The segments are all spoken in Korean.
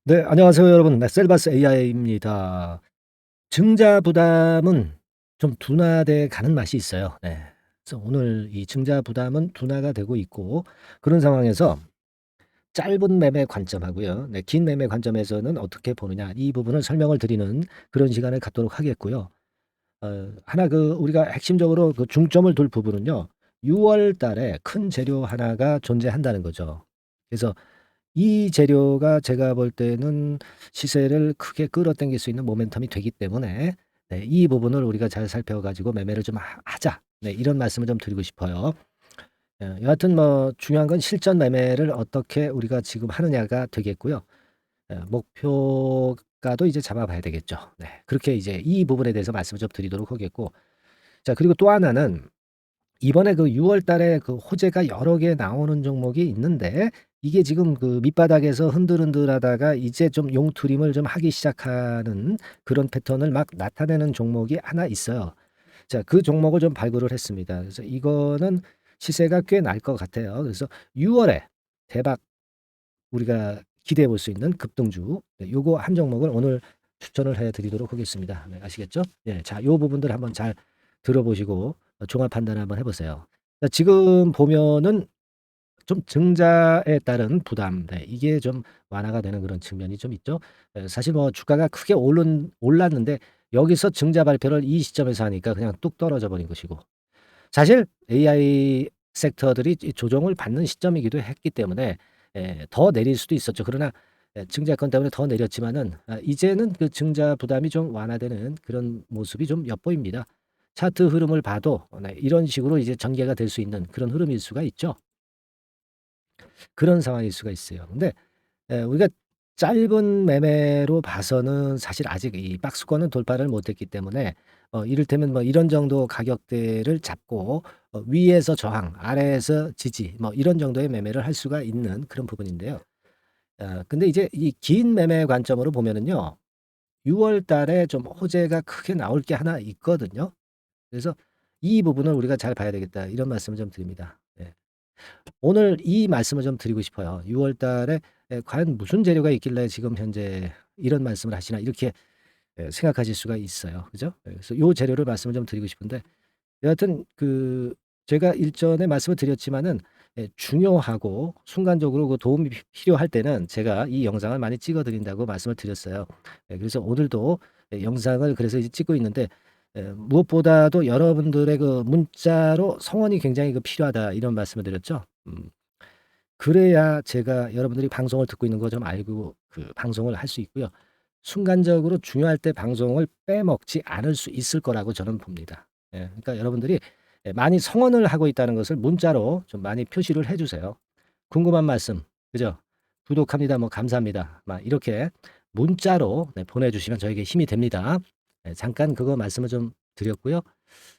네, 안녕하세요, 여러분. 네, 셀바스 AI입니다. 증자 부담은 좀 둔화돼 가는 맛이 있어요. 네. 그래서 오늘 이 증자 부담은 둔화가 되고 있고, 그런 상황에서 짧은 매매 관점하고요. 네, 긴 매매 관점에서는 어떻게 보느냐, 이 부분을 설명을 드리는 그런 시간을 갖도록 하겠고요. 하나 우리가 핵심적으로 그 중점을 둘 부분은요. 6월 달에 큰 재료 하나가 존재한다는 거죠. 그래서 이 재료가 제가 볼 때는 시세를 크게 끌어당길 수 있는 모멘텀이 되기 때문에 네, 이 부분을 우리가 잘 살펴 가지고 매매를 좀 하자. 네, 이런 말씀을 좀 드리고 싶어요. 여하튼 뭐 중요한 건 실전 매매를 어떻게 우리가 지금 하느냐가 되겠고요. 목표가도 이제 잡아 봐야 되겠죠. 네. 그렇게 이제 이 부분에 대해서 말씀을 좀 드리도록 하겠고, 자, 그리고 또 하나는 이번에 그 6월 달에 그 호재가 여러 개 나오는 종목이 있는데, 이게 지금 그 밑바닥에서 흔들흔들하다가 이제 좀 용투림을 좀 하기 시작하는 그런 패턴을 막 나타내는 종목이 하나 있어요. 자, 그 종목을 좀 발굴을 했습니다. 그래서 이거는 시세가 꽤 날 것 같아요. 그래서 6월에 대박 우리가 기대해 볼 수 있는 급등주, 네, 요거 한 종목을 오늘 추천을 해 드리도록 하겠습니다. 네, 아시겠죠? 예. 자, 요 부분들 한번 잘 들어보시고 종합 판단을 한번 해 보세요. 지금 보면은 좀 증자에 따른 부담, 네, 이게 좀 완화가 되는 그런 측면이 좀 있죠. 사실 뭐 주가가 크게 올랐는데 여기서 증자 발표를 이 시점에서 하니까 그냥 뚝 떨어져 버린 것이고, 사실 AI 섹터들이 이 조정을 받는 시점이기도 했기 때문에 더 내릴 수도 있었죠. 그러나 증자권 때문에 더 내렸지만은 이제는 그 증자 부담이 좀 완화되는 그런 모습이 좀 엿보입니다. 차트 흐름을 봐도 네, 이런 식으로 이제 전개가 될 수 있는 그런 흐름일 수가 있죠. 그런 상황일 수가 있어요. 근데 우리가 짧은 매매로 봐서는 사실 아직 이 박스권은 돌파를 못했기 때문에 이를테면 뭐 이런 정도 가격대를 잡고 위에서 저항, 아래에서 지지, 뭐 이런 정도의 매매를 할 수가 있는 그런 부분인데요. 근데 이제 이 긴 매매 관점으로 보면은요. 6월 달에 좀 호재가 크게 나올 게 하나 있거든요. 그래서 이 부분을 우리가 잘 봐야 되겠다, 이런 말씀을 좀 드립니다. 네. 오늘 이 말씀을 좀 드리고 싶어요. 6월 달에 과연 무슨 재료가 있길래 지금 현재 이런 말씀을 하시나, 이렇게 생각하실 수가 있어요. 그죠? 그래서 요 재료를 말씀을 좀 드리고 싶은데, 여하튼 제가 일전에 말씀을 드렸지만은 중요하고 순간적으로 그 도움이 필요할 때는 제가 이 영상을 많이 찍어 드린다고 말씀을 드렸어요. 그래서 오늘도 영상을 그래서 이제 찍고 있는데, 무엇보다도 여러분들의 그 문자로 성원이 굉장히 필요하다, 이런 말씀을 드렸죠. 그래야 제가 여러분들이 방송을 듣고 있는 거 좀 알고 방송을 할 수 있고요. 순간적으로 중요할 때 방송을 빼먹지 않을 수 있을 거라고 저는 봅니다. 그러니까 여러분들이 많이 성원을 하고 있다는 것을 문자로 좀 많이 표시를 해 주세요. 궁금한 말씀, 그죠? 구독합니다, 뭐 감사합니다, 막 이렇게 문자로 네, 보내주시면 저에게 힘이 됩니다. 잠깐 그거 말씀을 좀 드렸고요.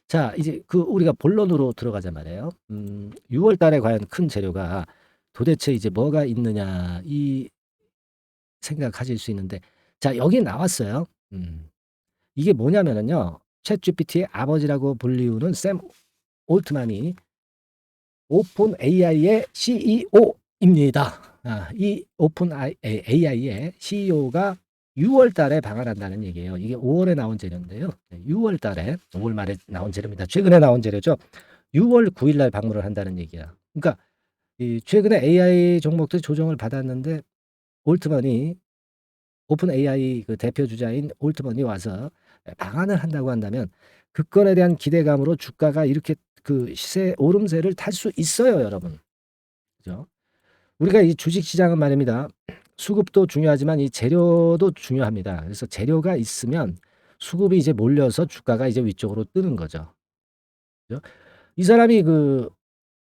자, 이제 우리가 본론으로 들어가자 말이에요. 6월 달에 과연 큰 재료가 도대체 이제 뭐가 있느냐, 이 생각하실 수 있는데, 자, 여기 나왔어요. 이게 뭐냐면은요. 챗GPT의 아버지라고 불리우는 샘 올트만이 오픈 AI의 CEO입니다. 이 오픈 AI의 CEO가 6월 달에 방한한다는 얘기예요. 이게 5월에 나온 재료인데요. 6월 달에, 5월 말에 나온 재료입니다. 최근에 나온 재료죠. 6월 9일 날 방문을 한다는 얘기야. 그러니까 이 최근에 AI 종목들 조정을 받았는데, 올트만이 오픈 AI 그 대표 주자인 올트만이 와서 방한을 한다고 한다면, 그 건에 대한 기대감으로 주가가 이렇게 시세 오름세를 탈 수 있어요, 여러분. 그죠? 우리가 이 주식 시장은 말입니다. 수급도 중요하지만 이 재료도 중요합니다. 그래서 재료가 있으면 수급이 이제 몰려서 주가가 이제 위쪽으로 뜨는 거죠. 그죠? 이 사람이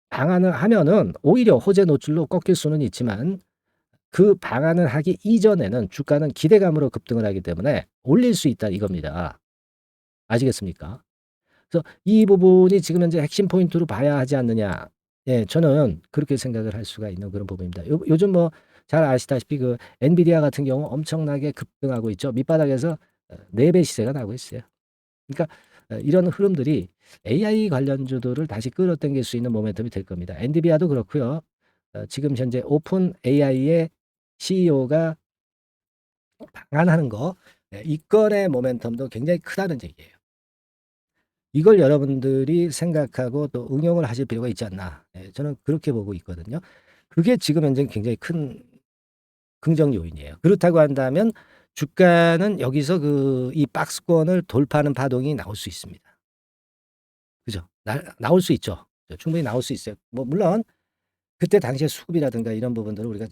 방한을 하면은 오히려 호재 노출로 꺾일 수는 있지만, 그 방안을 하기 이전에는 주가는 기대감으로 급등을 하기 때문에 올릴 수 있다, 이겁니다. 아시겠습니까? 그래서 이 부분이 지금 현재 핵심 포인트로 봐야 하지 않느냐. 예, 저는 그렇게 생각을 할 수가 있는 그런 부분입니다. 요즘 뭐 잘 아시다시피 엔비디아 같은 경우 엄청나게 급등하고 있죠. 밑바닥에서 4배 시세가 나고 있어요. 그러니까 이런 흐름들이 AI 관련주들을 다시 끌어당길 수 있는 모멘텀이 될 겁니다. 엔비디아도 그렇고요. 지금 현재 오픈 AI의 CEO가 방한하는 거, 이 건의 모멘텀도 굉장히 크다는 얘기예요. 이걸 여러분들이 생각하고 또 응용을 하실 필요가 있지 않나. 저는 그렇게 보고 있거든요. 그게 지금 현재 굉장히 큰 긍정 요인이에요. 그렇다고 한다면 주가는 여기서 이 박스권을 돌파하는 파동이 나올 수 있습니다. 그죠? 나올 수 있죠. 충분히 나올 수 있어요. 뭐 물론 그때 당시에 수급이라든가 이런 부분들을 우리가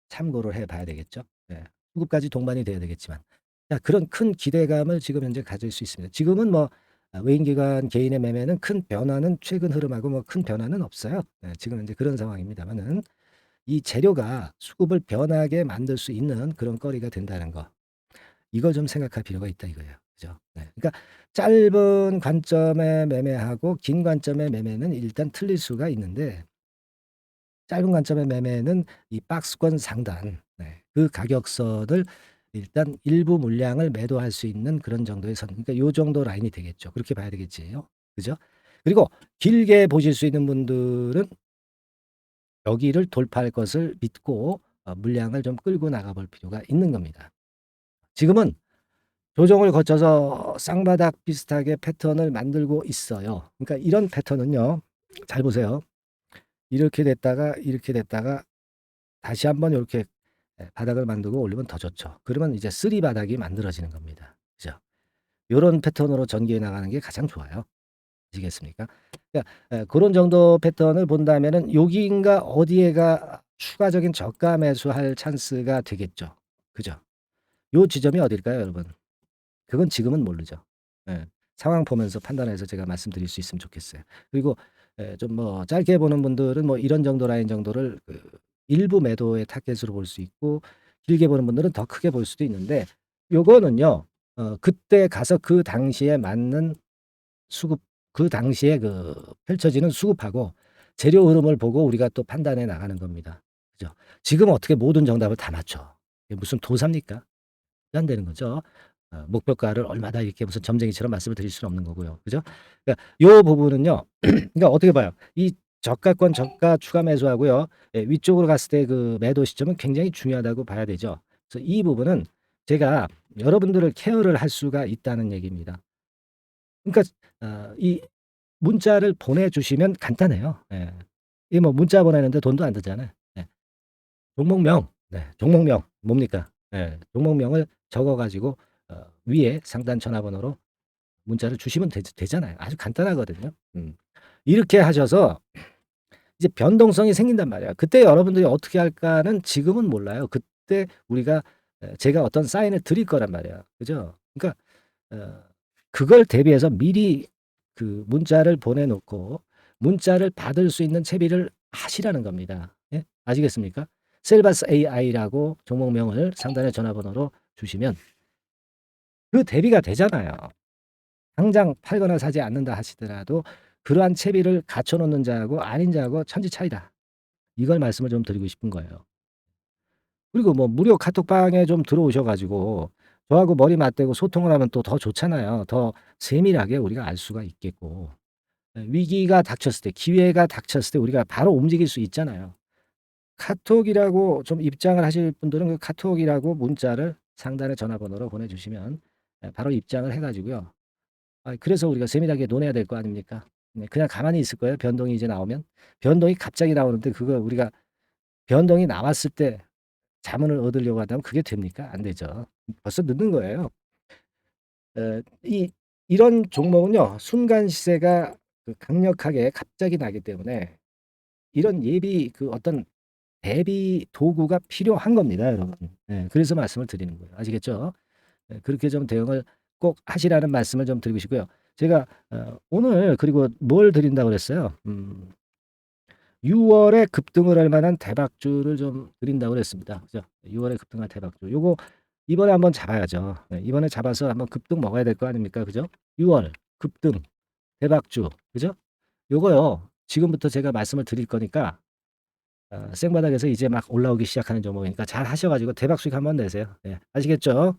참고를 해 봐야 되겠죠. 예. 수급까지 동반이 돼야 되겠지만. 자, 그런 큰 기대감을 지금 현재 가질 수 있습니다. 지금은 뭐 외인 기관 개인의 매매는 큰 변화는 최근 흐름하고 뭐 큰 변화는 없어요. 지금 현재 그런 상황입니다마는 이 재료가 수급을 변하게 만들 수 있는 그런 거리가 된다는 거. 이걸 좀 생각할 필요가 있다 이거예요. 그죠? 네. 그러니까 짧은 관점의 매매하고 긴 관점의 매매는 일단 틀릴 수가 있는데 짧은 관점의 매매는 이 박스권 상단, 그 가격선을 일단 일부 물량을 매도할 수 있는 그런 정도의 선, 그러니까 요 정도 라인이 되겠죠. 그렇게 봐야 되겠지요. 그죠? 그리고 길게 보실 수 있는 분들은 여기를 돌파할 것을 믿고 물량을 좀 끌고 나가 볼 필요가 있는 겁니다. 지금은 조정을 거쳐서 쌍바닥 비슷하게 패턴을 만들고 있어요. 그러니까 이런 패턴은요. 잘 보세요. 이렇게 됐다가 다시 한번 요렇게 바닥을 만들고 올리면 더 좋죠. 그러면 이제 쓰리 바닥이 만들어지는 겁니다. 그죠? 요런 패턴으로 전개해 나가는 게 가장 좋아요. 아시겠습니까? 그러니까 고런 정도 패턴을 본다면은 여기인가 어디에가 추가적인 저가 매수할 찬스가 되겠죠. 그죠? 요 지점이 어딜까요, 여러분? 그건 지금은 모르죠. 예. 상황 보면서 판단해서 제가 말씀드릴 수 있으면 좋겠어요. 그리고 좀 뭐 짧게 보는 분들은 뭐 이런 정도 라인 정도를 일부 매도의 타겟으로 볼 수 있고 길게 보는 분들은 더 크게 볼 수도 있는데 요거는요. 그때 가서 그 당시에 맞는 수급 그 당시에 펼쳐지는 수급하고 재료 흐름을 보고 우리가 또 판단해 나가는 겁니다. 그죠? 지금 어떻게 모든 정답을 다 맞춰. 이게 무슨 도사입니까? 안 되는 거죠. 목표가를 얼마다 이렇게 무슨 점쟁이처럼 말씀을 드릴 수는 없는 거고요. 그죠? 그러니까 요 부분은요. 그러니까 어떻게 봐요? 이 저가권 저가 추가 매수하고요. 위쪽으로 갔을 때 그 매도 시점은 굉장히 중요하다고 봐야 되죠. 그래서 이 부분은 제가 여러분들을 케어를 할 수가 있다는 얘기입니다. 그러니까 이 문자를 보내주시면 간단해요. 예. 이 뭐 문자 보내는데 돈도 안 들잖아요. 예. 종목명, 종목명 뭡니까? 예. 종목명을 적어 가지고 위에 상단 전화번호로 문자를 주시면 되잖아요. 아주 간단하거든요. 이렇게 하셔서 이제 변동성이 생긴단 말이야. 그때 여러분들이 어떻게 할까는 지금은 몰라요. 그때 우리가 제가 어떤 사인을 드릴 거란 말이야. 그죠? 그러니까 어 그걸 대비해서 미리 그 문자를 보내 놓고 문자를 받을 수 있는 채비를 하시라는 겁니다. 예? 아시겠습니까? 셀바스 AI라고 종목명을 상단의 전화번호로 주시면 그 대비가 되잖아요. 당장 팔거나 사지 않는다 하시더라도 그러한 채비를 갖춰 놓는 자하고 아닌 자하고 천지 차이다. 이걸 말씀을 좀 드리고 싶은 거예요. 그리고 뭐 무료 카톡방에 좀 들어오셔 가지고 저하고 머리 맞대고 소통을 하면 또 더 좋잖아요. 더 세밀하게 우리가 알 수가 있겠고. 위기가 닥쳤을 때 기회가 닥쳤을 때 우리가 바로 움직일 수 있잖아요. 카톡이라고 좀 입장을 하실 분들은 그 카톡이라고 문자를 상단의 전화번호로 보내주시면 바로 입장을 해 가지고요. 그래서 우리가 세밀하게 논해야 될 거 아닙니까? 네, 그냥 가만히 있을 거예요, 변동이 이제 나오면. 변동이 갑자기 나오는데 그거 우리가 변동이 나왔을 때 자문을 얻으려고 한다면 그게 됩니까? 안 되죠. 벌써 늦는 거예요. 이 이런 종목은요. 순간 시세가 강력하게 갑자기 나기 때문에 이런 예비 어떤 대비 도구가 필요한 겁니다, 여러분. 그래서 말씀을 드리는 거예요. 아시겠죠? 그렇게 좀 대응을 꼭 하시라는 말씀을 좀 드리고 싶고요. 제가 오늘 그리고 뭘 드린다고 그랬어요? 6 월에 급등을 할 만한 대박주를 좀 드린다고 그랬습니다. 그죠? 6 월에 급등할 대박주. 요거 이번에 한번 잡아야죠. 이번에 잡아서 한번 급등 먹어야 될 거 아닙니까? 그죠? 6월 급등 대박주. 그죠? 요거요. 지금부터 제가 말씀을 드릴 거니까 생바닥에서 이제 막 올라오기 시작하는 종목이니까 잘 하셔 가지고 대박 수익 한번 내세요. 아시겠죠?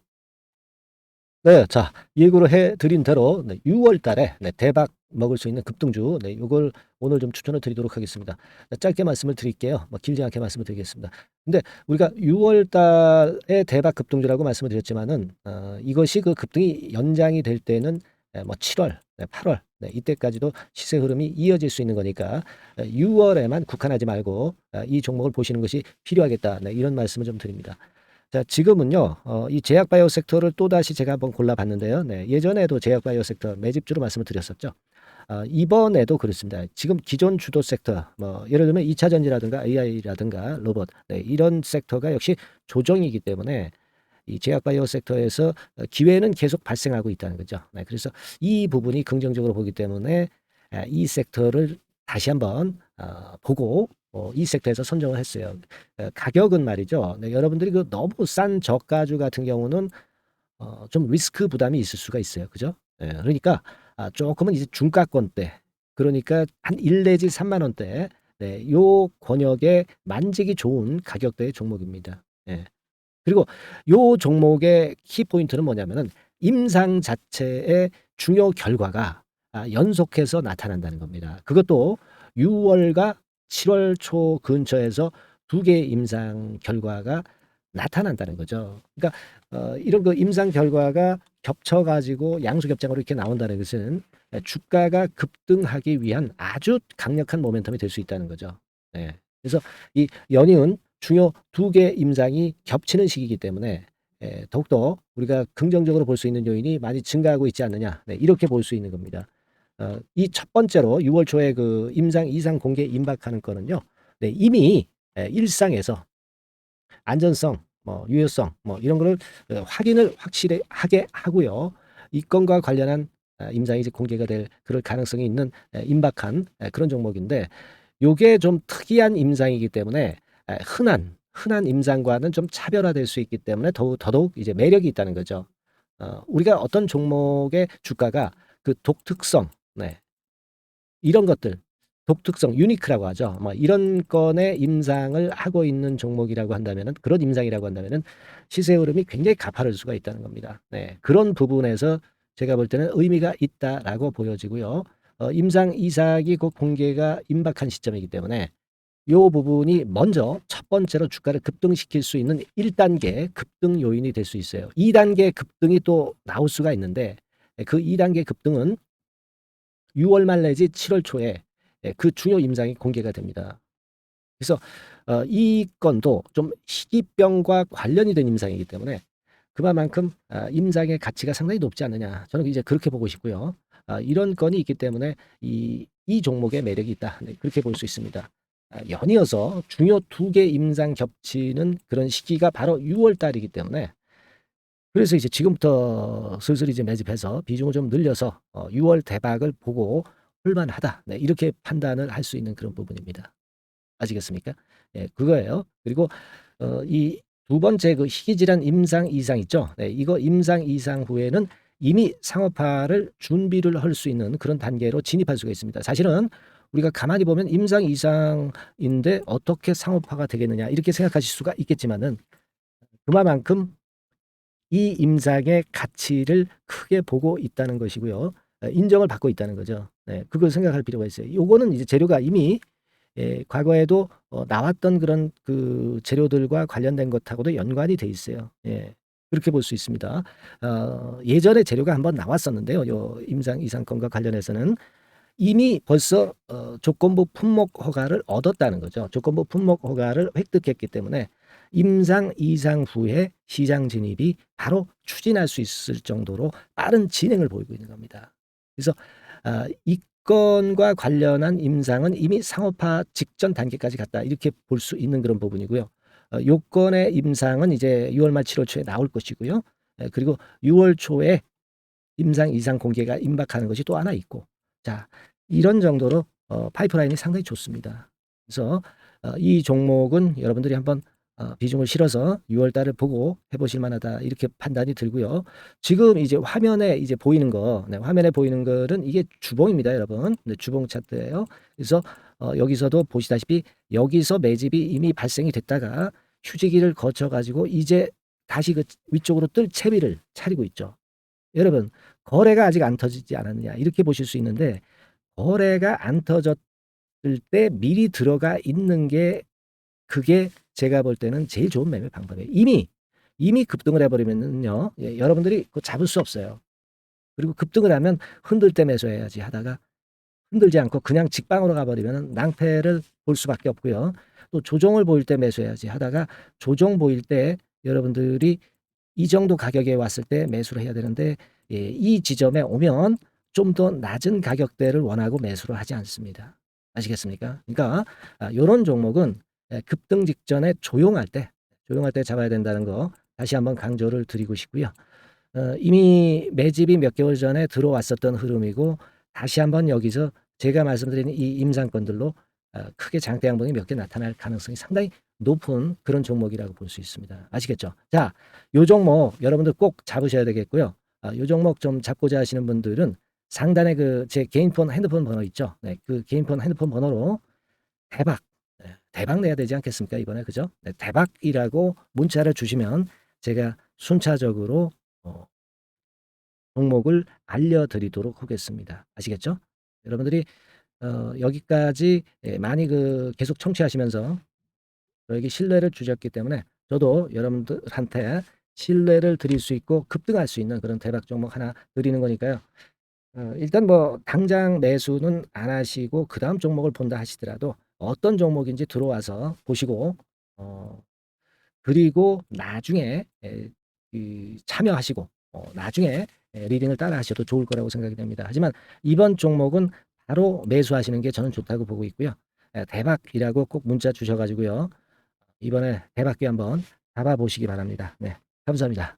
네. 자, 예고를 해 드린 대로 6월 달에 대박 먹을 수 있는 급등주 요걸 오늘 좀 추천을 드리도록 하겠습니다. 짧게 말씀을 드릴게요. 뭐 길지 않게 말씀을 드리겠습니다. 근데 우리가 6월 달에 대박 급등주라고 말씀을 드렸지만은 이것이 그 급등이 연장이 될 때는 뭐 7 월, 8월 이때까지도 시세 흐름이 이어질 수 있는 거니까 6 월에만 국한하지 말고 이 종목을 보시는 것이 필요하겠다. 이런 말씀을 좀 드립니다. 자, 지금은요, 이 제약바이오 섹터를 또다시 제가 한번 골라봤는데요. 예전에도 제약바이오 sek터 매집주로 말씀을 드렸었죠. 이번에도 그렇습니다. 지금 기존 주도 섹터, 뭐, 예를 들면 2차 전지라든가 AI라든가 로봇, 이런 섹터가 역시 조정이기 때문에 이 제약바이오 섹터에서 기회는 계속 발생하고 있다는 거죠. 그래서 이 부분이 긍정적으로 보기 때문에 이 섹터를 다시 한번 보고 이 섹터에서 선정을 했어요. 가격은 말이죠. 여러분들이 그 너무 싼 저가주 같은 경우는 좀 리스크 부담이 있을 수가 있어요. 그죠? 그러니까 조금은 이제 중가권대, 그러니까 한 1 내지 3만 원대, 요 권역에 만지기 좋은 가격대의 종목입니다. 예. 그리고 요 종목의 키포인트는 뭐냐면은 임상 자체의 중요 결과가 연속해서 나타난다는 겁니다. 그것도 6월과 7월 초 근처에서 2개의 임상 결과가 나타난다는 거죠. 그러니까 이런 그 임상 결과가 겹쳐 가지고 양수 겹장으로 이렇게 나온다는 것은 주가가 급등하기 위한 아주 강력한 모멘텀이 될 수 있다는 거죠. 예. 그래서 이 연이은 중요 2개 임상이 겹치는 시기이기 때문에 더욱더 우리가 긍정적으로 볼 수 있는 요인이 많이 증가하고 있지 않느냐. 이렇게 볼 수 있는 겁니다. 이 첫 번째로 6월 초에 그 임상 이상 공개 임박하는 거는요. 이미 일상에서 안전성, 뭐 유효성, 뭐 이런 거를 확인을 확실하게 하고요. 이 건과 관련한 임상이 이제 공개가 될 그럴 가능성이 있는 임박한 그런 종목인데, 요게 좀 특이한 임상이기 때문에 흔한 임상과는 좀 차별화될 수 있기 때문에 더더욱 이제 매력이 있다는 거죠. 우리가 어떤 종목의 주가가 그 독특성, 이런 것들, 독특성, 유니크라고 하죠. 뭐 이런 건의 임상을 하고 있는 종목이라고 한다면은, 그런 임상이라고 한다면은 시세 흐름이 굉장히 가파를 수가 있다는 겁니다. 그런 부분에서 제가 볼 때는 의미가 있다라고 보여지고요. 임상 이삭이 곧 공개가 임박한 시점이기 때문에 요 부분이 먼저 첫 번째로 주가를 급등시킬 수 있는 1단계 급등 요인이 될 수 있어요. 2단계 급등이 또 나올 수가 있는데, 그 2단계 급등은 6월 말 내지 7월 초에 그 중요 임상이 공개가 됩니다. 그래서 이 건도 좀 희귀병과 관련이 된 임상이기 때문에 그만큼 임상의 가치가 상당히 높지 않느냐. 저는 이제 그렇게 보고 싶고요. 이런 건이 있기 때문에 이 종목의 매력이 있다. 그렇게 볼 수 있습니다. 연이어서 중요 2개 임상 겹치는 그런 시기가 바로 6월 달이기 때문에, 그래서 이제 지금부터 슬슬 이제 매집해서 비중을 좀 늘려서 6월 대박을 보고 홀만하다. 이렇게 판단을 할 수 있는 그런 부분입니다. 아시겠습니까? 예, 그거예요. 그리고 이 두 번째 그 희귀질환 임상 이상 있죠. 이거 임상 이상 후에는 이미 상업화를 준비를 할 수 있는 그런 단계로 진입할 수가 있습니다. 사실은 우리가 가만히 보면 임상 이상인데 어떻게 상업화가 되겠느냐 이렇게 생각하실 수가 있겠지만은, 그만큼 이 임상의 가치를 크게 보고 있다는 것이고요. 인정을 받고 있다는 거죠. 그걸 생각할 필요가 있어요. 요거는 이제 재료가 이미 과거에도 나왔던 그런 그 재료들과 관련된 것하고도 연관이 돼 있어요. 그렇게 볼 수 있습니다. 예전에 재료가 한번 나왔었는데요. 요 임상 이상권과 관련해서는 이미 벌써 조건부 품목 허가를 얻었다는 거죠. 조건부 품목 허가를 획득했기 때문에 임상 이상 후에 시장 진입이 바로 추진할 수 있을 정도로 빠른 진행을 보이고 있는 겁니다. 그래서 이 건과 관련한 임상은 이미 상업화 직전 단계까지 갔다, 이렇게 볼 수 있는 그런 부분이고요. 요건의 임상은 이제 6월 말 7월 초에 나올 것이고요. 그리고 6월 초에 임상 이상 공개가 임박하는 것이 또 하나 있고, 자, 이런 정도로 파이프라인이 상당히 좋습니다. 그래서 이 종목은 여러분들이 한번 비중을 실어서 6월 달을 보고 해보실 만하다, 이렇게 판단이 들고요. 지금 이제 화면에 이제 보이는 거, 화면에 보이는 거는 이게 주봉입니다, 여러분. 주봉 차트예요. 그래서 여기서도 보시다시피 여기서 매집이 이미 발생이 됐다가 휴지기를 거쳐 가지고 이제 다시 그 위쪽으로 뜰 채비를 차리고 있죠. 여러분 거래가 아직 안 터지지 않았느냐 이렇게 보실 수 있는데 거래가 안 터졌을 때 미리 들어가 있는 게 그게 제가 볼 때는 제일 좋은 매매 방법이에요. 이미 급등을 해버리면요. 예, 여러분들이 그거 잡을 수 없어요. 그리고 급등을 하면 흔들 때 매수해야지 하다가 흔들지 않고 그냥 직방으로 가버리면 낭패를 볼 수밖에 없고요. 또 조정을 보일 때 매수해야지 하다가 조정 보일 때 여러분들이 이 정도 가격에 왔을 때 매수를 해야 되는데 예, 이 지점에 오면 좀 더 낮은 가격대를 원하고 매수를 하지 않습니다. 아시겠습니까? 그러니까 요런 종목은 예, 급등 직전에 조용할 때 잡아야 된다는 거 다시 한번 강조를 드리고 싶고요. 이미 매집이 몇 개월 전에 들어왔었던 흐름이고 다시 한번 여기서 제가 말씀드린 이 임상권들로 크게 장대 양봉이 몇 개 나타날 가능성이 상당히 높은 그런 종목이라고 볼 수 있습니다. 아시겠죠? 자, 요 종목 여러분들 꼭 잡으셔야 되겠고요. 요 종목 좀 잡고자 하시는 분들은 상단에 그 제 개인 폰 핸드폰 번호 있죠? 네, 그 개인 폰 핸드폰 번호로 대박, 네, 대박 내야 되지 않겠습니까? 이번에 그죠? 네, 대박이라고 문자를 주시면 제가 순차적으로 종목을 알려드리도록 하겠습니다. 아시겠죠? 여러분들이 여기까지 예, 많이 그 계속 청취하시면서 저에게 신뢰를 주셨기 때문에 저도 여러분들한테 신뢰를 드릴 수 있고 급등할 수 있는 그런 대박 종목 하나 드리는 거니까요. 일단 뭐 당장 매수는 안 하시고 그다음 종목을 본다 하시더라도 어떤 종목인지 들어와서 보시고 그리고 나중에 참여하시고 나중에 리딩을 따라 하셔도 좋을 거라고 생각이 됩니다. 하지만 이번 종목은 바로 매수하시는 게 저는 좋다고 보고 있고요. 대박이라고 꼭 문자 주셔 가지고요. 이번에 대박기 한번 잡아보시기 바랍니다. 네, 감사합니다.